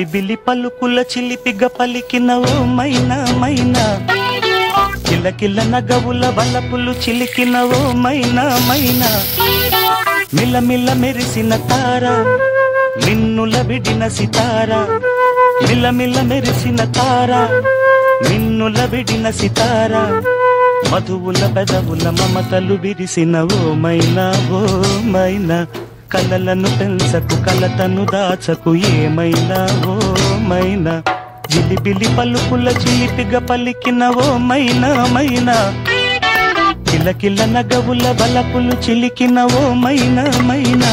జిలిబిలి పలుకుల చిలిపిగ పలికిన ఓ మైనా మైనా, కిలకిల నగవుల వలపులు చిలికిన ఓ మైనా మైనా, మిలమిల మెరిసిన తార మిన్నుల విడిన సితార, మిలమిల మెరిసిన తార మిన్నుల విడిన సితార, మధువుల పెదవుల మమతలు విరిసిన ఓ మైనా ఓ మైనా, కలలను పెంచకు కలతను దాచకు ఏమైనా ఓ మైనా, జిలిబిలి పలుకుల చిలిపిగ పలికిన ఓ మైనా మైనా, కిలకిల నగవుల బలపులు చిలికిన ఓ మైనా మైనా.